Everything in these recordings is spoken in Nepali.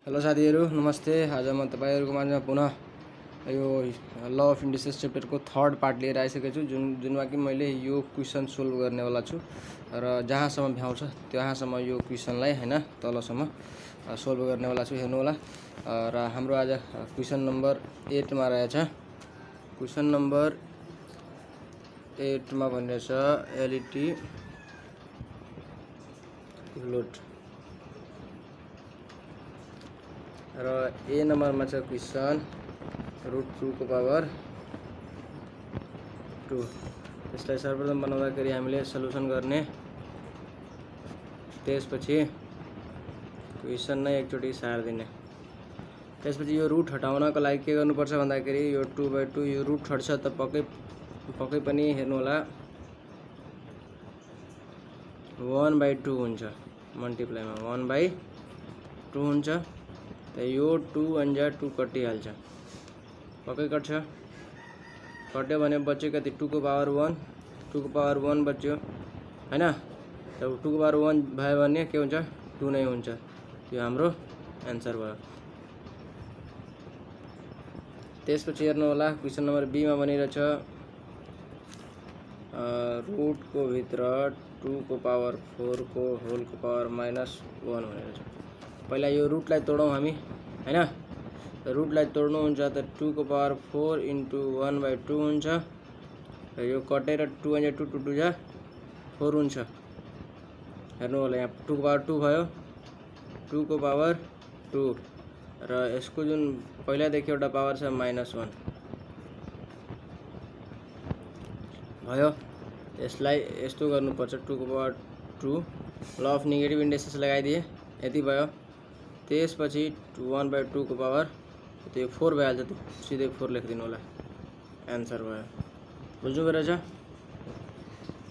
हेलो साथीहरू नमस्ते। आज म तपाईहरुको माझमा पुनः यो ल अफ इन्डिसेस च्याप्टरको थर्ड पार्ट लिएर आइसकेको छु जुनमा कि मैले यो क्वेशन सोल्भ गर्नेवाला छु र जहाँसम्म भ्याउँछ त्यहाँसम्म यो क्वेशनलाई हैन तलसम्म सोल्भ गर्नेवाला छु। हेर्नु होला र हाम्रो आज क्वेशन नम्बर 8 मा रहेछ। क्वेशन नम्बर 8 मा भनिरहेछ एलईटी लोड र ए नम्बरमा छ क्वेशन √2 को पावर 2। यसलाई सर्वप्रथम बनाउँदाखेरि हामीले सल्युसन गर्ने, त्यसपछि क्वेशन नै एकचोटी सार्दिने। त्यसपछि यो रुट हटाउनको लागि के गर्नुपर्छ भन्दाखेरि यो 2/2 यो रुट हट्छ त पक्कै पनि हेर्नु होला 1/2 हुन्छ, मल्टिप्लाइमा 1/2 हुन्छ। त यो 2 अन्जा 2 कटिहाल्छ, पक्कै कट्छ। कट्यो भने बच्यो कति 2 को पावर 1, 2 को पावर 1 बच्यो हैन। जब 2 को पावर 1 भयो भने के हुन्छ 2 नै हुन्छ। यो हाम्रो आन्सर भयो। त्यसपछि हेर्नु होला क्वेशन नम्बर बी मा भनिरहेछ रुट को भित्र 2 को पावर 4 को होल को पावर -1 भनेर छ। पहिला यो रुटलाई तोडौं हामी हैन। रुटलाई तोड्नु हुन्छ त 2 को पावर 4 * 1/2 हुन्छ र यो कटेर 2 अन्जा 2 2 जा 4 हुन्छ। हेर्नु होला यहाँ 2 को पावर 2 भयो, 2 को पावर 2 र यसको जुन पहिलादेखि एउटा पावर छ -1 भयो। यसलाई यस्तो गर्नुपर्छ 2 को power 2 law of negative indices लगाइदिए यति भयो। त्यसपछि 1/2 को पावर त्यो 4 भइहाल्छ, त्यो सिधै 4 लेखिदिनु होला, आन्सर भयो। बुझ्नु भइरहेछ।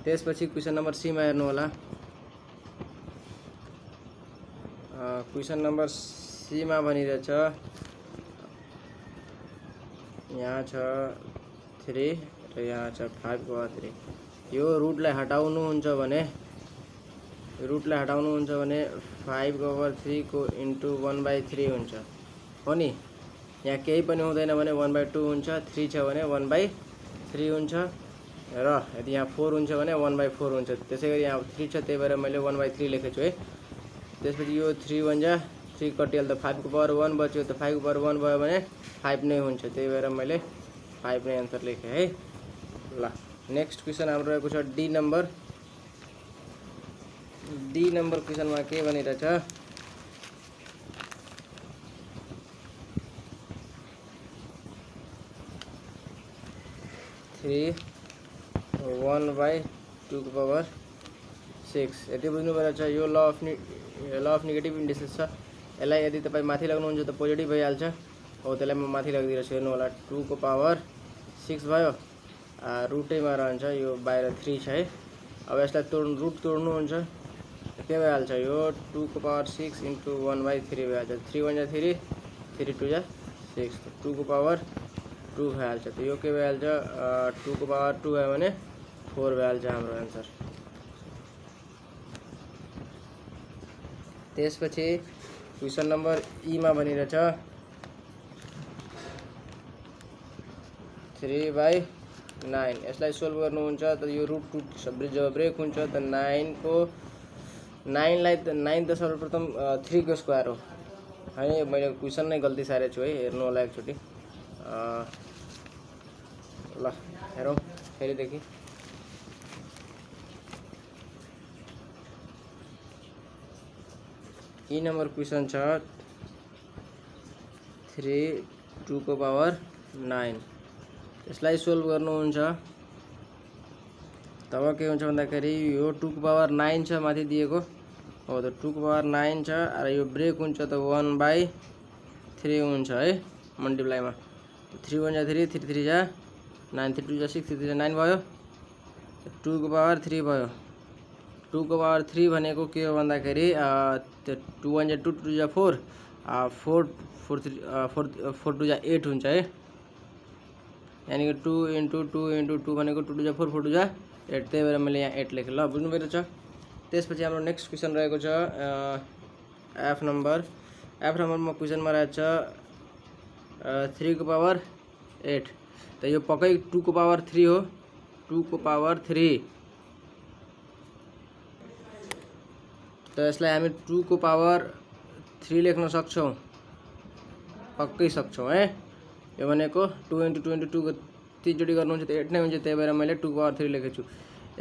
त्यसपछि क्वेशन नम्बर सी मा हेर्नु होला। क्वेशन नम्बर सी मा भनिरहेछ यहाँ छ 3 र यहाँ छ 5 को पावर 3। यो रुटलाई हटाउनु हुन्छ भने 5 को पावर 3 को इन्टु 1/3 हुन्छ हो नि। यहाँ केही पनि हुँदैन भने 1/2 हुन्छ, 3 छ भने 1/3 हुन्छ र यदि यहाँ 4 हुन्छ भने 1/4 हुन्छ। त्यसैगरी यहाँ 3 छ त्यही भएर मैले 1/3 लेखेको छु है। त्यसपछि यो 3 1 जा 3 कटिहाल्दा 5 को पावर 1 बच्यो त 5 को पावर 1 भयो भने 5 नै हुन्छ, त्यही भएर मैले 5 नै आन्सर लेखेँ है। ल नेक्स्ट क्वेशन हाम्रो रहेको छ डी नम्बर क्वेशनमा के भनिरहेछ 3 1/2 को पावर 6। यति बुझ्नु परेछ। यो ल अफ नेगेटिभ इन्डिसेस छ। यसलाई यदि तपाईँ माथि लग्नुहुन्छ त पोजिटिभ भइहाल्छ हो, त्यसलाई म माथि लगिदिरहेछु। हेर्नु होला 2 को पावर 6 भयो, रुटैमा रहन्छ, यो बाहिर 3 छ है। अब यसलाई रुट तोड्नु हुन्छ के भइहाल्छ यो 2 को पावर 6 * 1/3 भइहाल्छ। 3 1 जा 3, 3 2 जा 6, 2 को पावर 2 भइहाल्छ। त यो के भइहाल्छ 2 को पावर 2 भयो भने 4 भइहाल्छ हाम्रो आन्सर। त्यसपछि क्वेशन नम्बर ई मा भनिरहेछ 3/9। यसलाई सोल्भ गर्नुहुन्छ त यो रुट जब ब्रेक हुन्छ त 9 त सर्वप्रथम 3 को स्क्वायर हो हैन। मैले क्वेशन नै गल्ती सारेको छु है। हेर्नु होला एकचोटी। ल हेरौँ फेरिदेखि। ई नम्बर क्वेशन छ 3 2 को पावर 9। यसलाई सोल्भ गर्नुहुन्छ तब के हुन्छ भन्दाखेरि यो 2 को पावर 9 छ माथि दिएको हो, त 2 को पावर 9 छ र यो ब्रेक हुन्छ त 1/3 हुन्छ है मल्टिप्लाइमा। 3 1 जा 3, 3 3 जा 9, 3 2 जा 6, 3 3 जा 9 भयो। 2 को पावर 3 भयो। 2 को पावर 3 भनेको के हो भन्दाखेरि 2 1 जा 2, 2 जा 4, 4 2 जा 8 हुन्छ है। यानी कि 2 * 2 * 2 भनेको 2 2 जा 4, 4 2 जा 8, त्यही भएर मैले यहाँ 8 लेखेँ। ल बुझ्नु भइरहेछ। त्यसपछि हाम्रो नेक्स्ट क्वेशन रहेको छ एफ नम्बर एफ नम्बरमा क्वेसनमा रहेछ 3 को पावर 8 त यो पक्कै 2 को पावर 3 हो 2 को पावर 3 त यसलाई हामी 2 को पावर 3 लेख्न सक्छौं पक्कै सक्छौं है यो भनेको 2 × 2 × 2 को 3 चोटि गर्नुहुन्छ त 8 नै हुन्छ त्यही भएर मैले 2 को पावर 3 लेखेको छु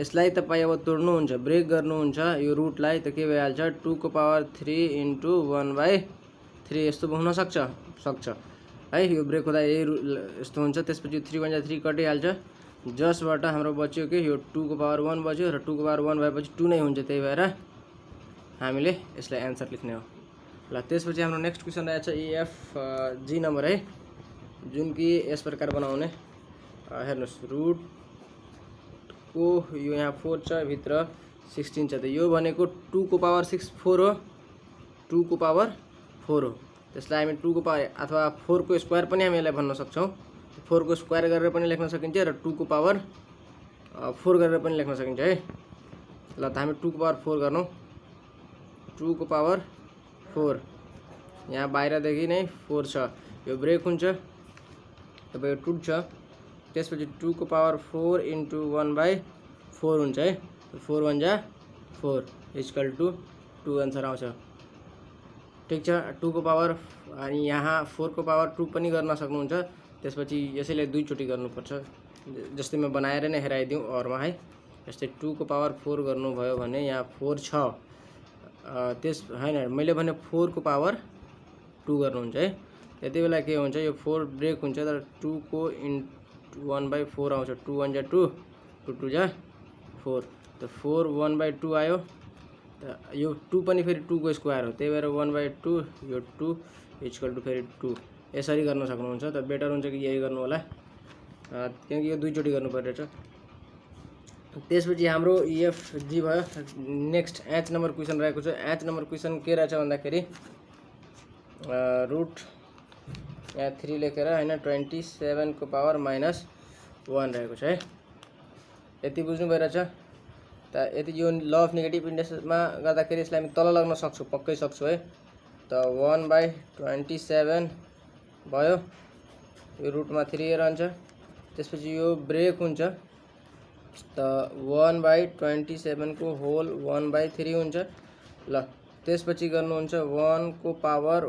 यसलाई तपाई अब तोड्नुहुन्छ ब्रेक गर्नुहुन्छ यो रुटलाई त के भइहाल्छ 2 को पावर 3 × 1/3 यस्तो हुन सक्छ है यो ब्रेक हुँदा यस्तो हुन्छ त्यसपछि 3 × 3 कटिहाल्छ जसबाट हाम्रो बच्यो के यो 2 को पावर 1 बच्यो र 2 को पावर 1 भएपछि 2 नै हुन्छ त्यही भएर हामीले यसलाई आन्सर लेख्ने हो ल त्यसपछि हाम्रो नेक्स्ट क्वेसन रहेछ EF G नम्बर है जुन कि यस प्रकार बनाउने हेर्नुस् रुट को यो यहाँ 4 छ भित्र 16 छ त यो भनेको 2 को पावर 4 हो 2 को पावर 4 हो त्यसलाई हामी 2 को पावर अथवा 4 को स्क्वायर पनि हामी यसलाई भन्न सक्छौं 4 को स्क्वायर गरेर पनि लेख्न सकिन्छ र 2 को पावर 4 गरेर पनि लेख्न सकिन्छ है ल त हामी 2 को पावर 4 गर्नु 2 को पावर 4 यहाँ बाहिरदेखि नै 4 छ यो ब्रेक हुन्छ तपाईको टुट्छ त्यसपछि 2 को पावर 4 × 1/4 हुन्छ है 4 1 जा 4 = 2 आन्सर आउँछ ठीक छ 2 को पावर अनि यहाँ 4 को पावर 2 पनि गर्न सक्नुहुन्छ त्यसपछि यसैले दुई चोटि गर्नुपर्छ जस्तै म बनाएर नै हेराइदिउँ अरमा है जस्तै 2 को पावर 4 गर्नु भयो भने यहाँ 4 छ त्यस हैन मैले भने 4 को पावर 2 गर्नुहुन्छ है यति बेला के हुन्छ यो 4 ब्रेक हुन्छ तर 2 को 1/4 आउँछ 2 1 जा 2 2 2 जा 4 त 4 1/2 आयो त यो 2 पनि फेरि 2 को स्क्वायर हो त्यही भएर 1/2 यो 2 = फेरि 2 यसरी गर्न सक्नुहुन्छ त बेटर हुन्छ कि यही गर्नु होला किनकि यो दुई चोटि गर्नु पर्छ त्यसपछि हाम्रो EF G भयो नेक्स्ट H नम्बर क्वेसन रहेको छ H नम्बर क्वेसन के रहेछ भन्दाखेरि रुट यहाँ 3 लेखेर हैन 27 को पावर -1 रहेको छ है यति बुझ्नु भइरहेछ त यति यो ल अफ नेगेटिभ इन्डेक्समा गर्दाखेरि यसलाई हामी तल लग्न सक्छौं पक्कै सक्छौं है त 1/27 भयो यो रुटमा 3 रहन्छ त्यसपछि यो ब्रेक हुन्छ त 1/27 को होल 1/3 हुन्छ ल त्यसपछि गर्नुहुन्छ 1 को पावर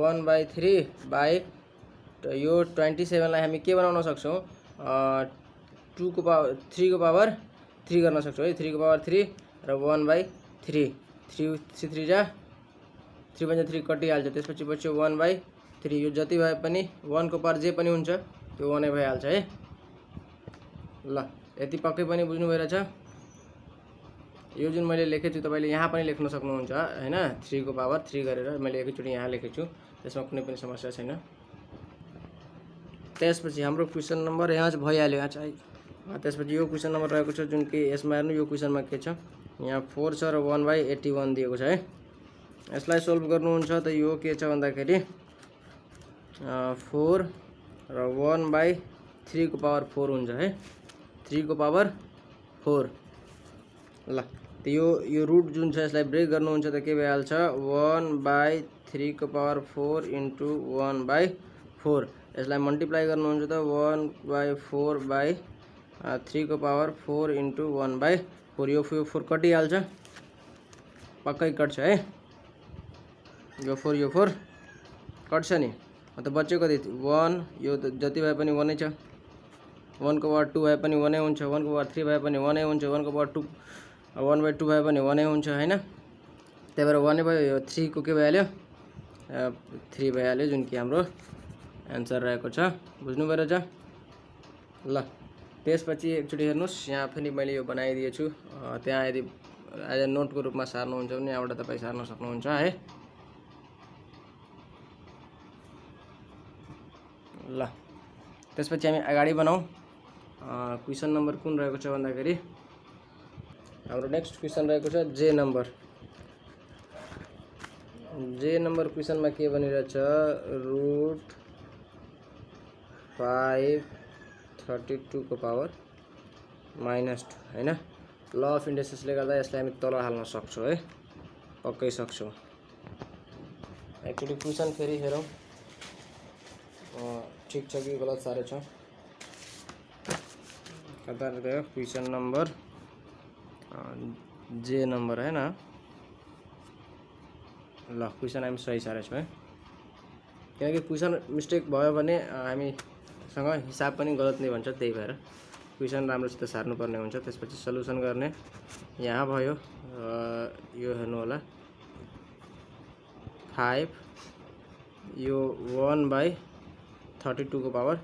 1/3 बाइ यो 27 लाई हामी के बनाउन सक्छौं 2 को पावर 3 को पावर 3 गर्न सक्छौं है 3 को पावर 3 र 1/3 3 3 जा 3 1 3 कटिहाल्छ त्यसपछि बच्यो 1/3 यो जति भए पनि 1 को पावर जे पनि हुन्छ त्यो 1 नै भइहाल्छ है ल यति पक्कै पनि बुझ्नु भइरहेछ यो जुन मैले लेखेछु तपाईले यहाँ पनि लेख्न सक्नुहुन्छ हैन 3 को पावर 3 गरेर मैले एकैचोटि यहाँ लेखेछु त्यसमा कुनै पनि समस्या छैन त्यसपछि हाम्रो क्वेशन नम्बर यहाँ चाहिँ भइहाल्यो यहाँ चाहिँ त्यसपछि यो क्वेशन नम्बर रहेको छ जुन कि यसमा हेर्नु यो क्वेशनमा के छ यहाँ 4 छ र 1/81 दिएको छ है यसलाई सोल्भ गर्नुहुन्छ त यो के छ भन्दाखेरि 4 र 1/3 को पावर 4 हुन्छ है 3 को पावर 4 ल त यो रुट जुन छ यसलाई ब्रेक गर्नुहुन्छ त के भइहाल्छ 1/3 को पावर 4 × 1/4 यसलाई मल्टिप्लाई गर्नुहुन्छ त 1/4/3 को पावर 4 × 1/4 यो 4 कटिहाल्छ पक्कै कट्छ है यो 4 कट्छ नि त बच्चे कति 1 यो जति भए पनि 1 नै छ 1 को पावर 2 भए पनि 1 नै हुन्छ 1 को पावर 3 भए पनि 1 नै हुन्छ 1 को पावर 2 1/2 भए पनि 1 नै हुन्छ हैन त्यही भएर 1 नै भयो यो 3 को के भइहाल्यो 3 भइहाल्यो जुन कि हाम्रो आन्सर रहेको छ बुझ्नु भइरहेछ ल त्यसपछि एकचोटि हेर्नुस् यहाँ पनि मैले यो बनाइदिएछु त्यहाँ यदि एज अ नोटको रूपमा सार्नुहुन्छ भने यहाँबाट तपाई सार्न सक्नुहुन्छ है ल त्यसपछि हामी अगाडि बढौं क्वेशन नम्बर कुन रहेको छ भन्दाखेरि हाम्रो नेक्स्ट क्वेशन रहेको छ जे नम्बर क्वेशनमा के भनिरहेछ रुट 532 को पावर -2 हैन ल अफ इन्डेक्सेसले गर्दा यसलाई हामी तल हाल्न सक्छौं है पक्कै सक्छौं एक्चुअली क्वेसन फेरि हेरौँ ठिक छ कि गलत साह्रै छ। कता गयो क्वेसन नम्बर जे नम्बर हैन ल क्वेसन हामी सही साह्रै छ है, किनकि क्वेसन मिस्टेक भयो भने हामीसँग हिसाब पनि गलत नै भन्छ, त्यही भएर क्वेसन राम्रोसित सार्नुपर्ने हुन्छ। त्यसपछि सल्युसन गर्ने यहाँ भयो यो हेर्नु होला 5 यो 1/32 को पावर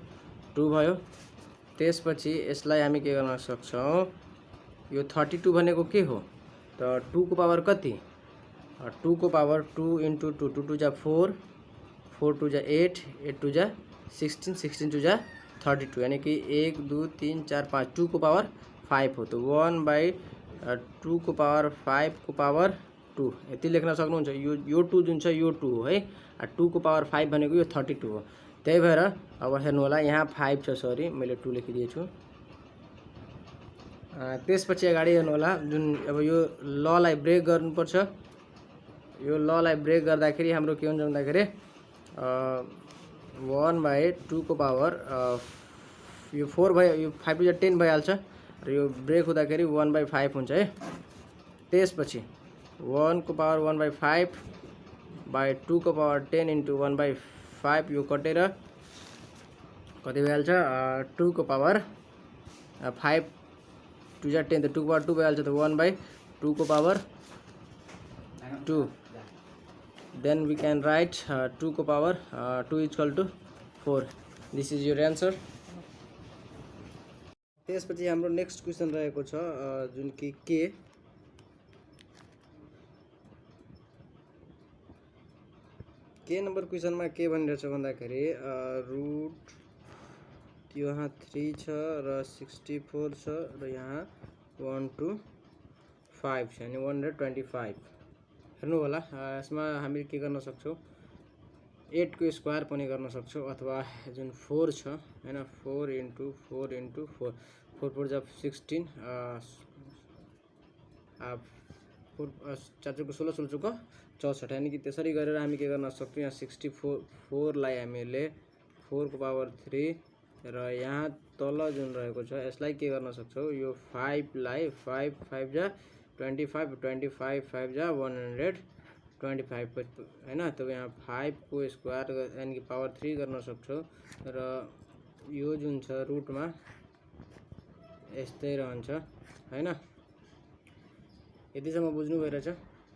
2 भयो। त्यसपछि यसलाई हामी के गर्न सक्छौँ, यो 32 भनेको के हो त 2 को पावर कति, 2 को पावर 2 × 2, 2 2 जा 4, 4 2 जा 8, 8 2 जा 16, 16 2 जा 32, यानी कि 1 2 3 4 5, 2 को पावर 5 हो। तो 1/2 को पावर 5 को पावर 2 यति लेख्न सक्नुहुन्छ। यो 2 जुन छ यो 2 हो है, 2 को पावर 5 भनेको यो 32 हो। त्यही भएर अब हेर्नु होला यहाँ 5 छ, सरी मैले 2 लेखिदिएछु। त्यसपछि अगाडि हेर्नु होला जुन अब यो ललाई ब्रेक गर्नुपर्छ। यो ललाई ब्रेक गर्दाखेरि हाम्रो के हुन्छ भन्दाखेरि 1/2 को पावर यो 4 भयो, यो 5 2 जा 10 भइहाल्छ र यो ब्रेक हुँदाखेरि 1/5 हुन्छ है। त्यसपछि 1 को पावर 1/5/2 को पावर 10 × 1/5 यो कटेर कति भइहाल्छ 2 को पावर 5 2 जा 10, तो 2 को पावर 2 भइहाल्छ। तो 1/2 को power 2, then we can write 2 को power 2 = 4। This is your answer. त्यसपछि हाम्रो नेक्स्ट क्वेसन रहेको छ जुन कि के नम्बर क्वेसनमा के भनिरहेछ भन्दाखेरि रुट यहाँ 3 छ र 64 छ र यहाँ 1 to 5 छ, यानी 125। हेर्नु होला यसमा हामी के गर्न सक्छौँ, 8 को स्क्वायर पनि गर्न सक्छौँ अथवा जुन 4 छ हैन 4 × 4 × 4, 4 4 जा 16, 4 को 16, 16 को 64, यानी कि त्यसरी गरेर हामी के गर्न सक्छौँ, यहाँ 64 लाई हामीले 4 को पावर 3 र यहाँ तल जुन रहेको छ यसलाई के गर्न सक्छौँ, यो 5 लाई 5 5 जा 25, 25 5 जा 125 हैन। तो यहाँ 5 को स्क्वायर यानी कि पावर 3 गर्न सक्छौँ र यो जुन छ रुटमा यस्तै रहन्छ हैन। यतिसम्म बुझ्नु भइरहेछ।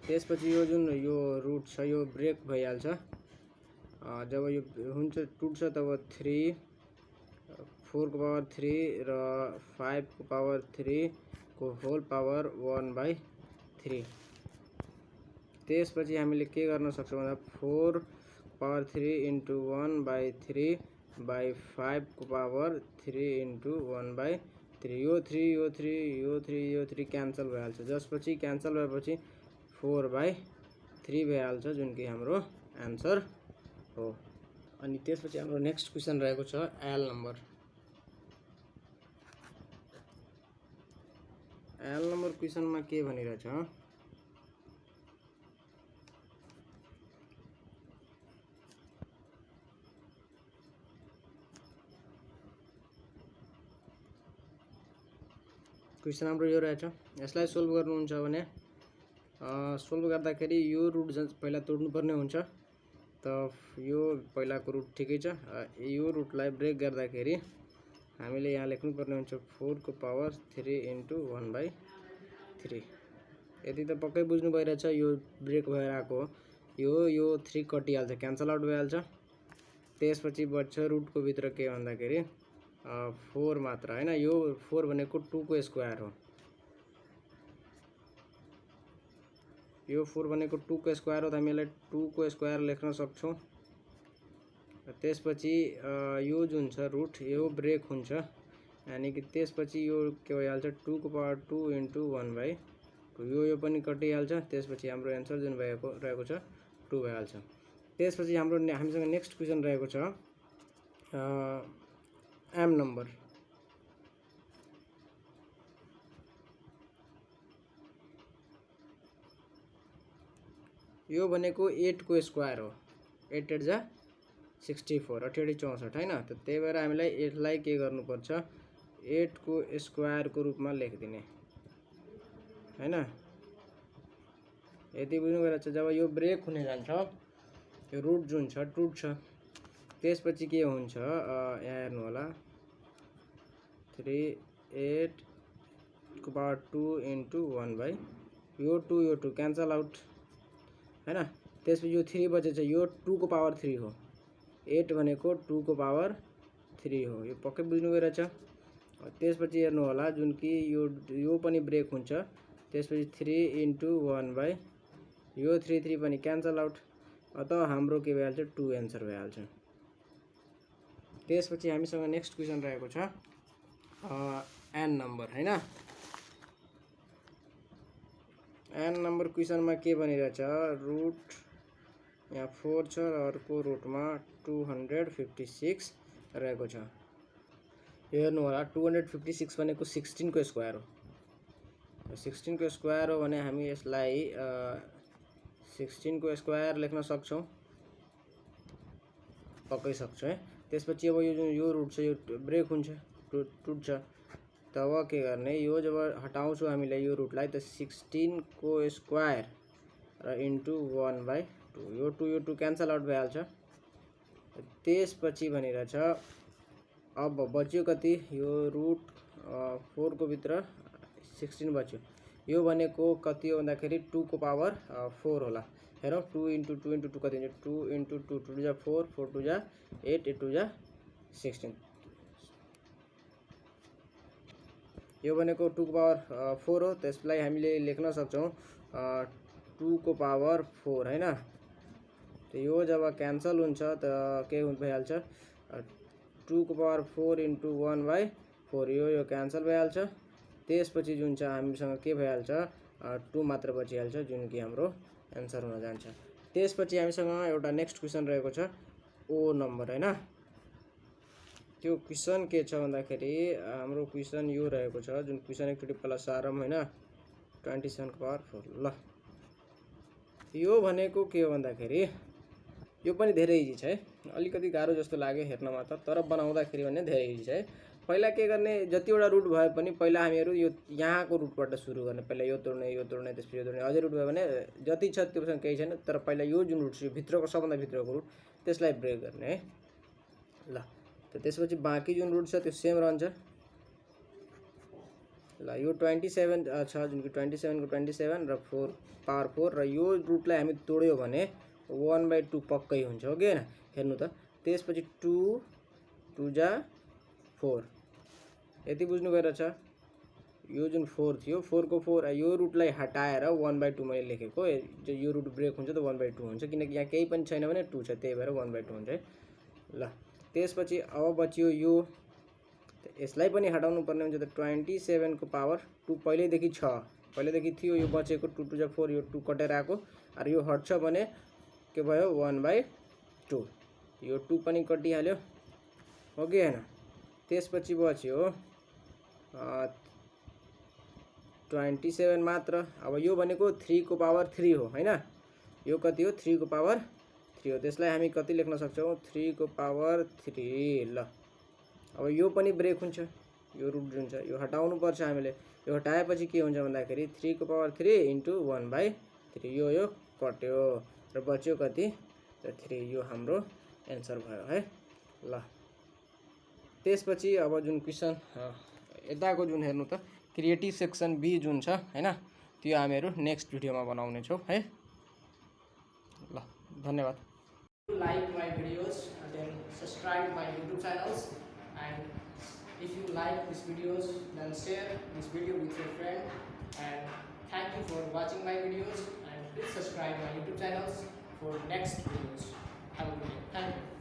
त्यसपछि यो जुन यो रुट छ यो ब्रेक भइहाल्छ जब यो हुन्छ टुट्छ तब 3 4 को पावर 3 र 5 को पावर 3 को होल पावर 1/3। त्यसपछि हामीले के गर्न सक्छौँ भन्दा 4 पावर 3 × 1/3/5 को पावर 3 × 1/3, यो 3 यो 3 यो 3 यो 3 क्यान्सल भइहाल्छ। जसपछि क्यान्सल भएपछि 4/3 भइहाल्छ जुन कि हाम्रो एन्सर हो। अनि त्यसपछि हाम्रो नेक्स्ट क्वेसन रहेको छ एल नम्बर। एल नम्बर क्वेसनमा के भनिरहेछ, क्वेसन हाम्रो यो रहेछ। यसलाई सोल्भ गर्नुहुन्छ भने सोल्भ गर्दाखेरि यो रुट पहिला तोड्नुपर्ने हुन्छ। त यो पहिलाको रुट ठिकै छ, यो रुटलाई ब्रेक गर्दाखेरि हामीले यहाँ लेख्नुपर्ने हुन्छ 4 को पावर 3 × 1/3। यति त पक्कै बुझ्नु भइरहेछ। यो ब्रेक भएर आएको यो 3 कटिहाल्छ, क्यान्सल आउट भइहाल्छ। त्यसपछि बच्छ रुटको भित्र के भन्दाखेरि 4 मात्र हैन। यो 4 भनेको 2 को स्क्वायर हो। यो 4 भनेको 2 को स्क्वायर हो त हामीलाई 2 को स्क्वायर लेख्न सक्छौँ। त्यसपछि यो जुन छ रुट यो ब्रेक हुन्छ, यानी कि त्यसपछि यो के भइहाल्छ 2 को पावर 2 × 1/2, यो पनि कटिहाल्छ। त्यसपछि हाम्रो एन्सर जुन रहेको छ 2 भइहाल्छ। त्यसपछि हामीसँग नेक्स्ट क्वेसन रहेको छ एम नम्बर। यो भनेको 8 को स्क्वायर हो 8 8 जा 64 88 64 हैन। त त्यही भएर हामीलाई यसलाई के गर्नुपर्छ 8 को स्क्वायर को रूपमा लेखिदिने हैन। यति बुझ्नु भइरहेछ। जब यो ब्रेक हुने जान्छ यो रुट जुन छ टुट्छ, त्यसपछि के हुन्छ यहाँ हेर्नु होला 3 8 को पावर 2 इन्टु 1 बाई यो 2 क्यान्सल आउट हैन। त्यसपछि यो 3 बचेछ, यो 2 को पावर 3 हो, 8 भनेको 2 को पावर 3 हो, यो पक्कै बुझ्नु भइरहेछ। त्यसपछि हेर्नु होला जुन कि यो पनि ब्रेक हुन्छ, त्यसपछि 3 इन्टु 1 बाई यो 3 3 पनि क्यान्सल आउट, अत हाम्रो के भइहाल्छ 2 एन्सर भइहाल्छ। त्यसपछि हामीसँग नेक्स्ट क्वेसन रहेको छ एन नम्बर हैन। एन नम्बर क्वेसनमा के भनिरहेछ रुट यहाँ 4 छ र अर्को रुटमा 256 रहेको छ। हेर्नु होला 256 भनेको 16 को स्क्वायर हो। 16 को स्क्वायर हो भने हामी यसलाई 16 को स्क्वायर लेख्न सक्छौं, पक्कै सक्छौं है। त्यसपछि अब यो जुन यो रुट छ यो ब्रेक हुन्छ टुट्छ, तब के गर्ने यो जब हटाउँछौं हामीले यो रुटलाई त 16 को स्क्वायर र इन्टु 1 बाई 2 यो 2 क्यान्सल आउट भइहाल्छ। त्यसपछि भनिरहेछ अब बच्यो कति यो रुट 4 को भित्र 16 बच्यो, यो भनेको कति हो भन्दाखेरि 2 को पावर 4 होला। हेरौँ 2 इन्टु 2 कति हुन्छ 2 इन्टु 2 2 जा 4 4 2 जा 8 8 2 जा 16, यो भनेको 2 को पावर 4 हो। त्यसलाई हामीले लेख्न सक्छौं 2 को पावर 4 हैन। त यो जब क्यान्सल हुन्छ त के भइहाल्छ 2 को पावर 4 इन्टु 1 बाई 4 यो क्यान्सल भइहाल्छ। त्यसपछि जुन छ हामीसँग के भइहाल्छ 2 मात्र बचिहाल्छ जुन कि हाम्रो एन्सर हुन जान्छ। त्यसपछि हामीसँग एउटा नेक्स्ट क्वेसन रहेको छ ओ नम्बर हैन। त्यो क्वेसन के छ भन्दाखेरि हाम्रो क्वेसन यो रहेको छ जुन क्वेसन एकचोटि प्लस आरम हैन 27 को पावर 4। ल यो भनेको के हो भन्दाखेरि यो पनि धेरै इजी छ है, अलिकति गाह्रो जस्तो लाग्यो हेर्नमा त, तर बनाउँदाखेरि भने धेरै इजी छ है। पहिला के गर्ने जतिवटा रुट भए पनि पहिला हामीहरु यो यहाँको रुटबाट सुरु गर्ने, पहिला यो तोड्ने त्यसपछि यो तोड्ने, अझै रुट भयो भने जति छ त्योसँग केही छैन, तर पहिला यो जुन रुट छ यो भित्रको सबभन्दा भित्रको रुट त्यसलाई ब्रेक गर्ने है। ल त त्यसपछि बाँकी जुन रुट छ त्यो सेम रहन्छ। ल यो 27 छ जुन कि 27 को 27 र 4 पावर 4 र यो रुटलाई हामी तोड्यो भने 1/2 पक्कै हुन्छ हो कि हैन। हेर्नु त त्यसपछि 2 2 जा 4 यति बुझ्नु भइरहेछ। यो जुन 4 थियो 4 को 4 यो रुटलाई हटाएर 1/2 मैले लेखेको, यो रुट ब्रेक हुन्छ त 1/2 हुन्छ किनकि यहाँ केही पनि छैन भने 2 छ त्यही भएर 1/2 हुन्छ है। ल त्यसपछि अब बच्यो यो, यसलाई पनि हटाउनु पर्ने हुन्छ त 27 को पावर 2 पहिल्यैदेखि छ, पहिल्यैदेखि थियो, यो बचेको 2 2 जा 4 यो 2 कटेर आएको, र यो हट्छ भने के भयो 1/2 यो 2 पनि कटिहाल्यो हो कि हैन। त्यसपछि बच्यो 27 मात्र। अब यो भनेको 3 को पावर 3 हो हैन, यो कति हो 3 को पावर 3 हो, त्यसलाई हामी कति लेख्न सक्छौं 3 को पावर 3। ल अब यो पनि ब्रेक हुन्छ, यो रुट जुन छ यो हटाउनु पर्छ हामीले, यो हटाएपछि के हुन्छ भन्दाखेरि 3 को पावर 3 इन्टु 1/3 यो कट्यो र बच्यो कति 3, यो हाम्रो एन्सर भयो है। ल त्यसपछि अब जुन क्वेसन यताको जुन हेर्नु त क्रिएटिभ सेक्सन बी जुन छ हैन, त्यो हामीहरु नेक्स्ट भिडियोमा बनाउने छौं है। ल धन्यवाद। Like my videos and then subscribe my YouTube channels, and if you like these videos then share this video with your friend, and thank you for watching my videos, and please subscribe my YouTube channels for next videos. Have a good day. Thank you.